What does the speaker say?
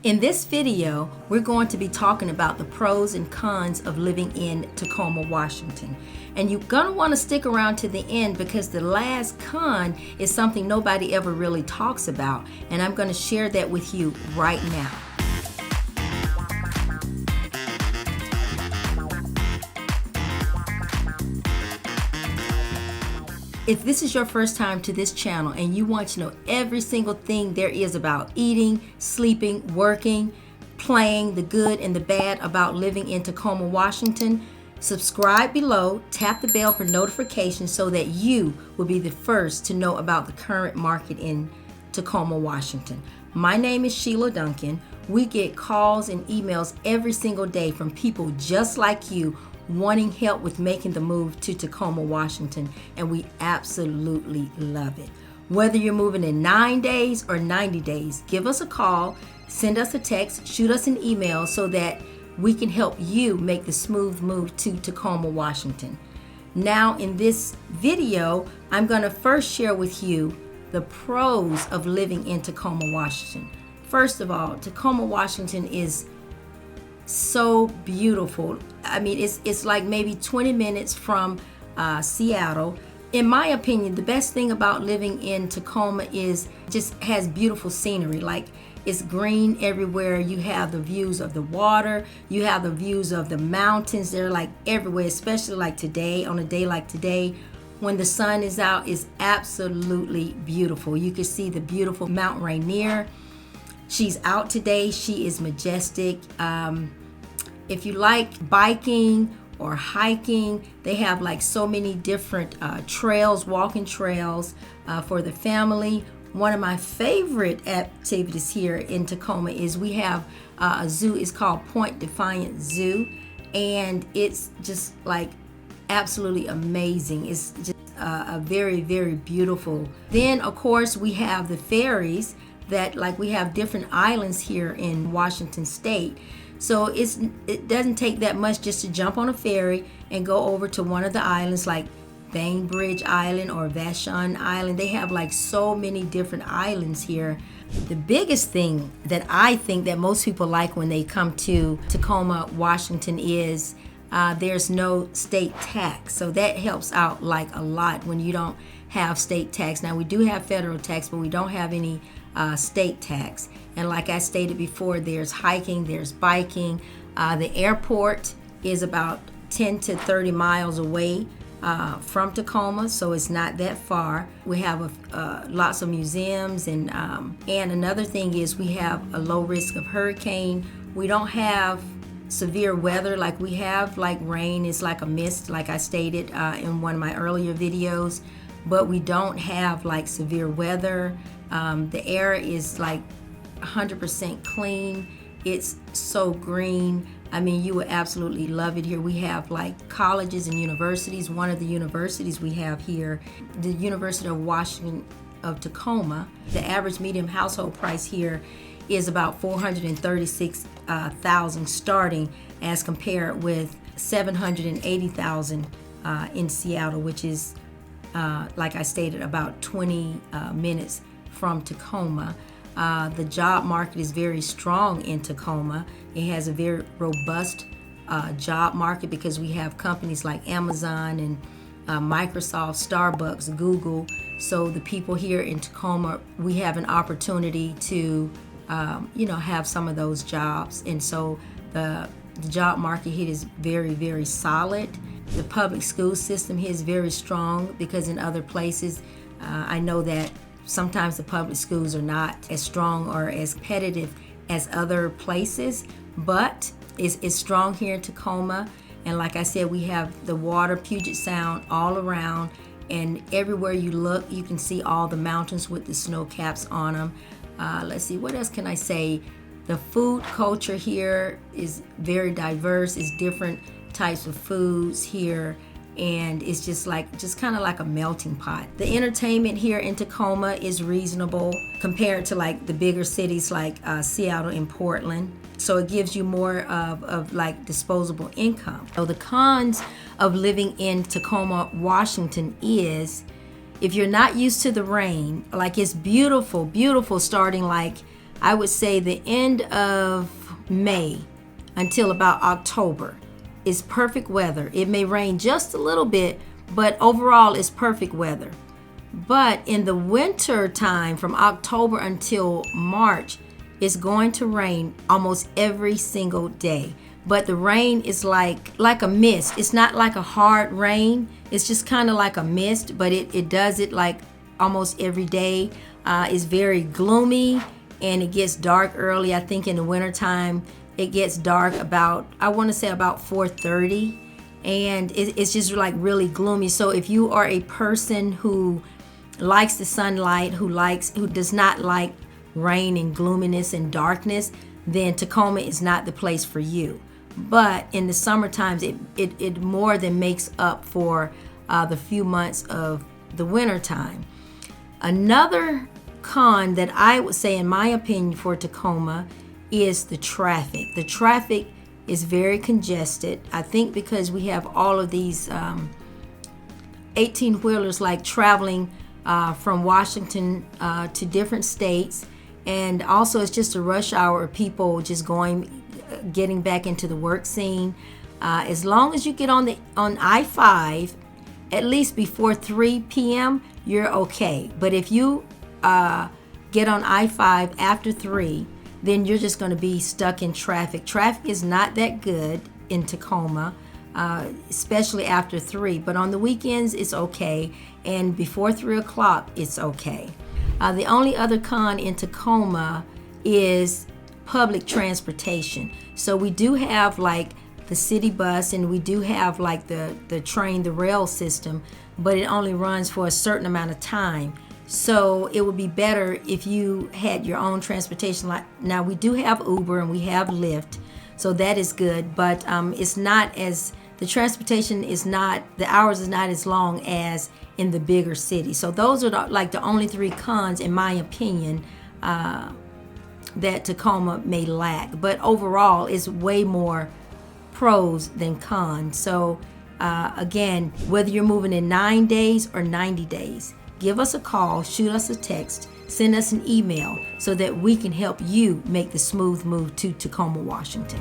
In this video, we're going to be talking about the pros and cons of living in Tacoma, Washington. And you're going to want to stick around to the end because the last con is something nobody ever really talks about. And I'm going to share that with you right now. If this is your first time to this channel and you want to know every single thing there is about eating, sleeping, working, playing, the good and the bad about living in Tacoma, Washington, subscribe below, tap the bell for notifications so that you will be the first to know about the current market in Tacoma, Washington. My name is Sheila Duncan. We get calls and emails every single day from people just like you wanting help with making the move to Tacoma, Washington, and we absolutely love it. Whether you're moving in 9 days or 90 days, give us a call, send us a text, shoot us an email so that we can help you make the smooth move to Tacoma, Washington. Now, in this video, I'm going to first share with you the pros of living in Tacoma, Washington. First of all, Tacoma, Washington is so beautiful. I mean, it's like maybe 20 minutes from Seattle. In my opinion, the best thing about living in Tacoma is just has beautiful scenery. Like, it's green everywhere. You have the views of the water. You have the views of the mountains. They're like everywhere, especially like today, on a day like today, when the sun is out, is absolutely beautiful. You can see the beautiful Mount Rainier. She's out today. She is majestic. If you like biking or hiking, they have like so many different trails, walking trails for the family. One of my favorite activities here in Tacoma is we have a zoo. It's called Point Defiant Zoo, and it's just like absolutely amazing. It's just a very, very beautiful. Then, of course, we have the ferries that, like, we have different islands here in Washington State. So it doesn't take that much just to jump on a ferry and go over to one of the islands like Bainbridge Island or Vashon Island. They have like so many different islands here. The biggest thing that I think that most people like when they come to Tacoma, Washington is there's no state tax. So that helps out like a lot when you don't have state tax. Now, we do have federal tax, but we don't have any state tax. And like I stated before, there's hiking, there's biking. The airport is about 10 to 30 miles away from Tacoma, so it's not that far. We have lots of museums, and another thing is we have a low risk of hurricane. We don't have severe weather like we have, like rain. It's like a mist, like I stated in one of my earlier videos, but we don't have like severe weather. The air is like 100% clean. It's so green. I mean, you would absolutely love it here. We have like colleges and universities. One of the universities we have here, the University of Washington of Tacoma, the average median household price here is about $436,000 starting, as compared with $780,000 in Seattle, which is like I stated, about 20 minutes from Tacoma. The job market is very strong in Tacoma. It has a very robust job market because we have companies like Amazon and Microsoft, Starbucks, Google. So the people here in Tacoma, we have an opportunity to have some of those jobs. And so the job market here is very, very solid. The public school system here is very strong because in other places, I know that sometimes the public schools are not as strong or as competitive as other places, but it's strong here in Tacoma. And like I said, we have the water, Puget Sound, all around, and everywhere you look, you can see all the mountains with the snow caps on them. Let's see, what else can I say? The food culture here is very diverse. It's different types of foods here, and it's just kind of like a melting pot. The entertainment here in Tacoma is reasonable compared to like the bigger cities like Seattle and Portland. So it gives you more of like disposable income. So the cons of living in Tacoma, Washington is if you're not used to the rain, like it's beautiful, beautiful starting like I would say the end of May until about October is perfect weather. It may rain just a little bit, but overall it's perfect weather. But in the winter time, from October until March, it's going to rain almost every single day. But the rain is like a mist. It's not like a hard rain. It's just kind of like a mist, but it does it like almost every day. It's very gloomy and it gets dark early. I think in the wintertime, it gets dark about, I want to say about 4:30. And it's just like really gloomy. So if you are a person who likes the sunlight, who does not like rain and gloominess and darkness, then Tacoma is not the place for you. But in the summer times, it more than makes up for the few months of the winter time. Another con that I would say, in my opinion, for Tacoma is the traffic. The traffic is very congested. I think because we have all of these 18-wheelers like traveling from Washington to different states, and also it's just a rush hour of people just getting back into the work scene. As long as you get on I-5 at least before 3 p.m., you're okay. But if you get on I-5 after 3, then you're just going to be stuck in traffic. Traffic is not that good in Tacoma, especially after 3. But on the weekends, it's okay. And before 3 o'clock, it's okay. The only other con in Tacoma is public transportation. So we do have like the city bus, and we do have like the train, the rail system, but it only runs for a certain amount of time. So it would be better if you had your own transportation. Now we do have Uber and we have Lyft, so that is good, but it's not as, the transportation is not, the hours is not as long as in the bigger city. So those are the only 3 cons, in my opinion, that Tacoma may lack. But overall, it's way more pros than cons. So again, whether you're moving in 9 days or 90 days, give us a call, shoot us a text, send us an email so that we can help you make the smooth move to Tacoma, Washington.